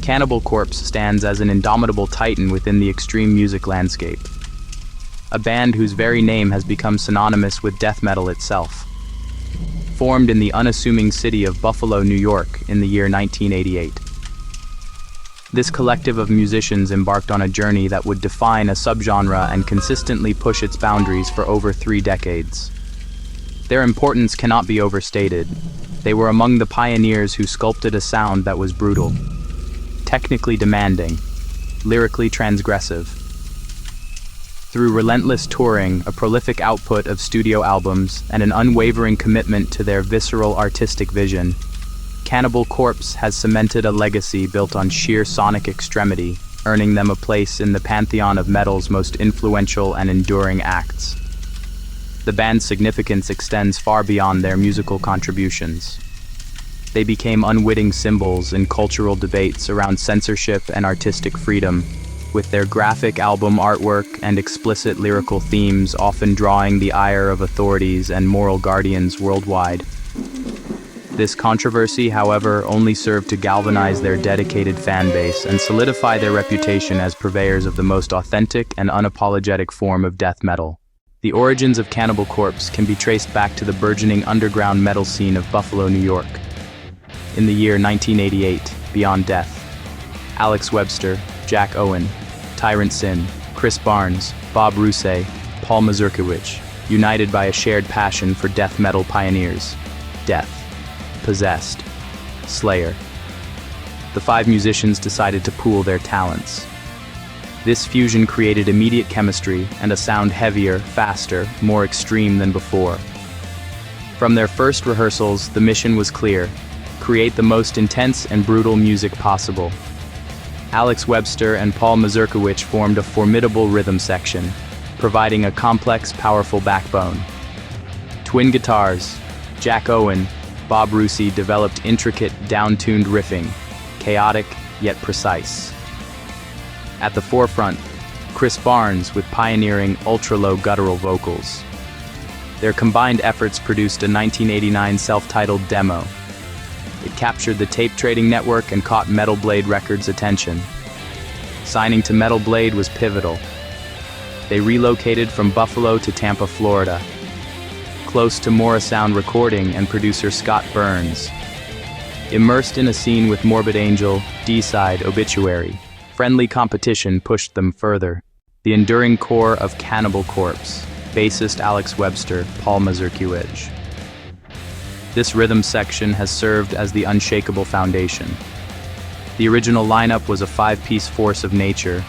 Cannibal Corpse stands as an indomitable titan within the extreme music landscape, a band whose very name has become synonymous with death metal itself. Formed in the unassuming city of Buffalo, New York in the year 1988. This collective of musicians embarked on a journey that would define a subgenre and consistently push its boundaries for over 3 decades. Their importance cannot be overstated. They were among the pioneers who sculpted a sound that was brutal, technically demanding, lyrically transgressive. Through relentless touring, a prolific output of studio albums, and an unwavering commitment to their visceral artistic vision, Cannibal Corpse has cemented a legacy built on sheer sonic extremity, earning them a place in the pantheon of metal's most influential and enduring acts. The band's significance extends far beyond their musical contributions. They became unwitting symbols in cultural debates around censorship and artistic freedom, with their graphic album artwork and explicit lyrical themes often drawing the ire of authorities and moral guardians worldwide. This controversy, however, only served to galvanize their dedicated fan base and solidify their reputation as purveyors of the most authentic and unapologetic form of death metal. The origins of Cannibal Corpse can be traced back to the burgeoning underground metal scene of Buffalo, New York. In the year 1988, Beyond Death, Alex Webster, Jack Owen, Tyrant Sin, Chris Barnes, Bob Rousay, Paul Mazurkiewicz, united by a shared passion for death metal pioneers, Death, Possessed, Slayer. The 5 musicians decided to pool their talents. This fusion created immediate chemistry and a sound heavier, faster, more extreme than before. From their first rehearsals, the mission was clear: create the most intense and brutal music possible. Alex Webster and Paul Mazurkiewicz formed a formidable rhythm section, providing a complex, powerful backbone. Twin guitars, Jack Owen, Bob Rousay developed intricate, down-tuned riffing, chaotic yet precise. At the forefront, Chris Barnes with pioneering ultra-low guttural vocals. Their combined efforts produced a 1989 self-titled demo. It captured the tape trading network and caught Metal Blade Records' attention. Signing to Metal Blade was pivotal. They relocated from Buffalo to Tampa, Florida, close to Morrisound Recording and producer Scott Burns. Immersed in a scene with Morbid Angel, D-Side, Obituary, friendly competition pushed them further. The enduring core of Cannibal Corpse, bassist Alex Webster, Paul Mazurkiewicz. This rhythm section has served as the unshakable foundation. The original lineup was a 5-piece force of nature: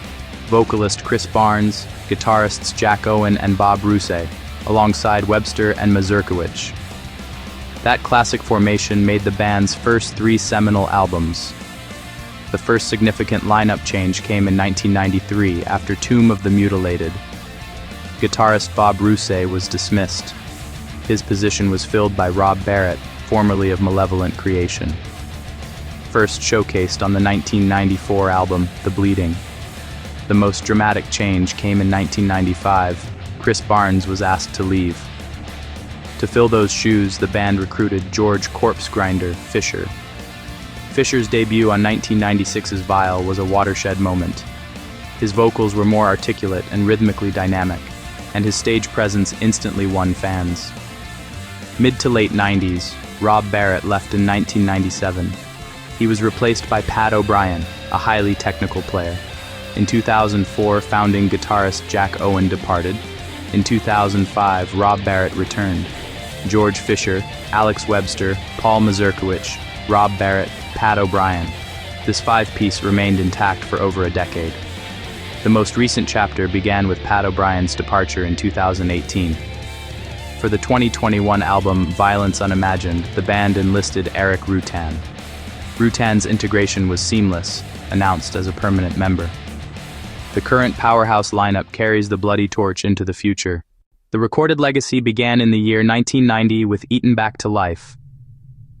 vocalist Chris Barnes, guitarists Jack Owen and Bob Rousay, alongside Webster and Mazurkiewicz. That classic formation made the band's first 3 seminal albums. The first significant lineup change came in 1993 after Tomb of the Mutilated. Guitarist Bob Rousay was dismissed. His position was filled by Rob Barrett, formerly of Malevolent Creation. First showcased on the 1994 album, The Bleeding. The most dramatic change came in 1995. Chris Barnes was asked to leave. To fill those shoes, the band recruited George "Corpse Grinder" Fisher. Fisher's debut on 1996's Vile was a watershed moment. His vocals were more articulate and rhythmically dynamic, and his stage presence instantly won fans. Mid to late 90s, Rob Barrett left in 1997. He was replaced by Pat O'Brien, a highly technical player. In 2004, founding guitarist Jack Owen departed. In 2005, Rob Barrett returned. George Fisher, Alex Webster, Paul Mazurkiewicz, Rob Barrett, Pat O'Brien. This 5-piece remained intact for over a decade. The most recent chapter began with Pat O'Brien's departure in 2018. For the 2021 album Violence Unimagined, the band enlisted Eric Rutan. Rutan's integration was seamless, announced as a permanent member. The current powerhouse lineup carries the bloody torch into the future. The recorded legacy began in the year 1990 with Eaten Back to Life.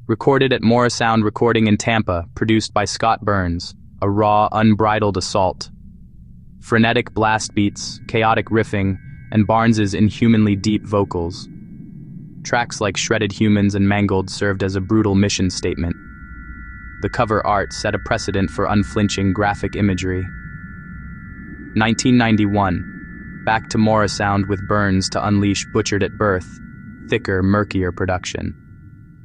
Recorded at Morrisound Recording in Tampa, produced by Scott Burns, a raw, unbridled assault. Frenetic blast beats, chaotic riffing, and Barnes's inhumanly deep vocals. Tracks like Shredded Humans and Mangled served as a brutal mission statement. the cover art set a precedent for unflinching graphic imagery. 1991. Back to Morrisound with Burns to unleash Butchered at Birth, thicker, murkier production.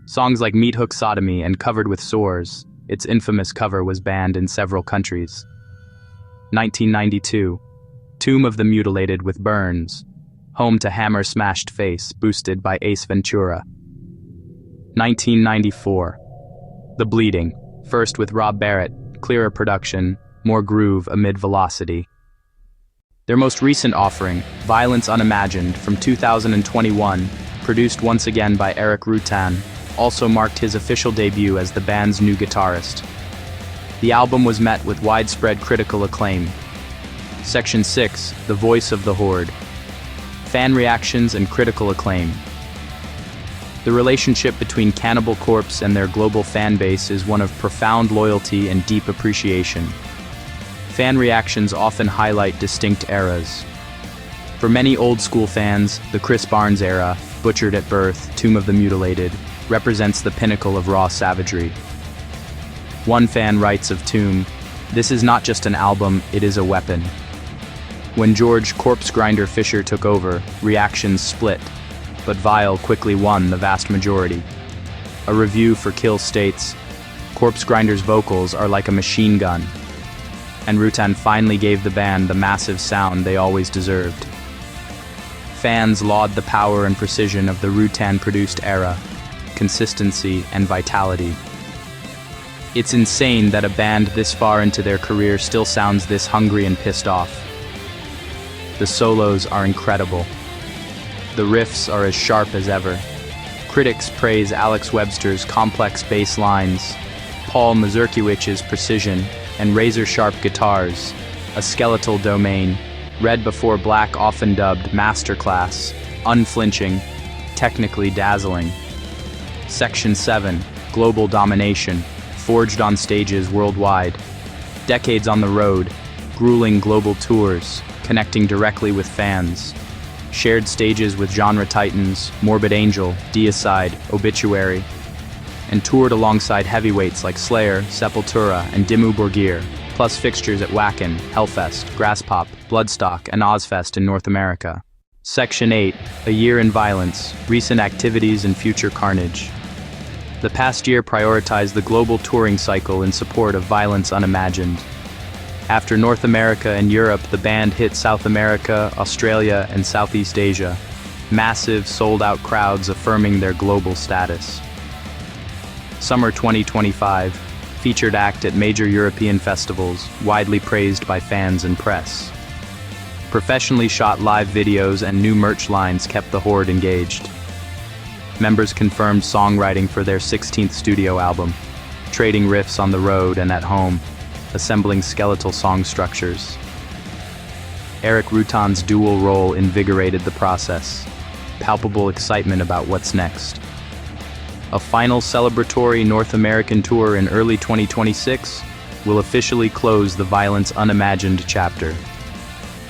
Songs like Meat Hook Sodomy and Covered with Sores, its infamous cover was banned in several countries. 1992. Tomb of the Mutilated with Burns, home to Hammer Smashed Face, boosted by Ace Ventura. 1994. The Bleeding, first with Rob Barrett, clearer production, more groove amid velocity. Their most recent offering, Violence Unimagined, from 2021, produced once again by Eric Rutan, also marked his official debut as the band's new guitarist. The album was met with widespread critical acclaim. Section 6, The Voice of the Horde. Fan reactions and critical acclaim. The relationship between Cannibal Corpse and their global fan base is one of profound loyalty and deep appreciation. Fan reactions often highlight distinct eras. For many old-school fans, the Chris Barnes era, Butchered at Birth, Tomb of the Mutilated, represents the pinnacle of raw savagery. One fan writes of Tomb, "This is not just an album, it is a weapon." When George Corpse Grinder Fisher took over, reactions split, but Vile quickly won the vast majority. A review for Kill states, "Corpse Grinder's vocals are like a machine gun," and Rutan finally gave the band the massive sound they always deserved. Fans laud the power and precision of the Rutan-produced era, consistency and vitality. It's insane that a band this far into their career still sounds this hungry and pissed off. The solos are incredible. The riffs are as sharp as ever. Critics praise Alex Webster's complex bass lines, Paul Mazurkiewicz's precision, and razor-sharp guitars, a skeletal domain, Red Before Black often dubbed masterclass, unflinching, technically dazzling. Section 7, Global Domination, forged on stages worldwide. Decades on the road, grueling global tours, connecting directly with fans. Shared stages with genre titans, Morbid Angel, Deicide, Obituary, and toured alongside heavyweights like Slayer, Sepultura, and Dimmu Borgir, plus fixtures at Wacken, Hellfest, Grasspop, Bloodstock, and Ozfest in North America. Section 8, A Year in Violence, Recent Activities and Future Carnage. The past year prioritized the global touring cycle in support of Violence Unimagined. After North America and Europe, the band hit South America, Australia, and Southeast Asia. Massive, sold-out crowds affirming their global status. Summer 2025, featured act at major European festivals, widely praised by fans and press. Professionally shot live videos and new merch lines kept the Horde engaged. Members confirmed songwriting for their 16th studio album, trading riffs on the road and at home, assembling skeletal song structures. Eric Rutan's dual role invigorated the process, palpable excitement about what's next. A final celebratory North American tour in early 2026 will officially close the Violence Unimagined chapter.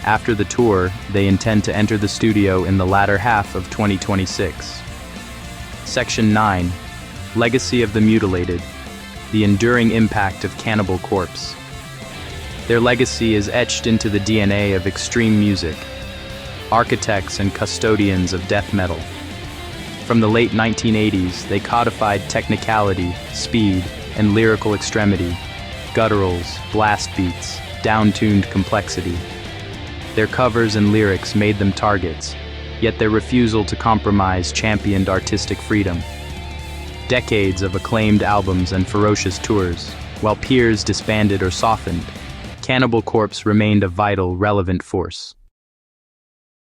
After the tour, they intend to enter the studio in the latter half of 2026. Section 9, Legacy of the Mutilated, the enduring impact of Cannibal Corpse. Their legacy is etched into the DNA of extreme music, architects and custodians of death metal. From the late 1980s, they codified technicality, speed, and lyrical extremity, gutturals, blast beats, down-tuned complexity. Their covers and lyrics made them targets, yet their refusal to compromise championed artistic freedom. Decades of acclaimed albums and ferocious tours, while peers disbanded or softened, Cannibal Corpse remained a vital, relevant force.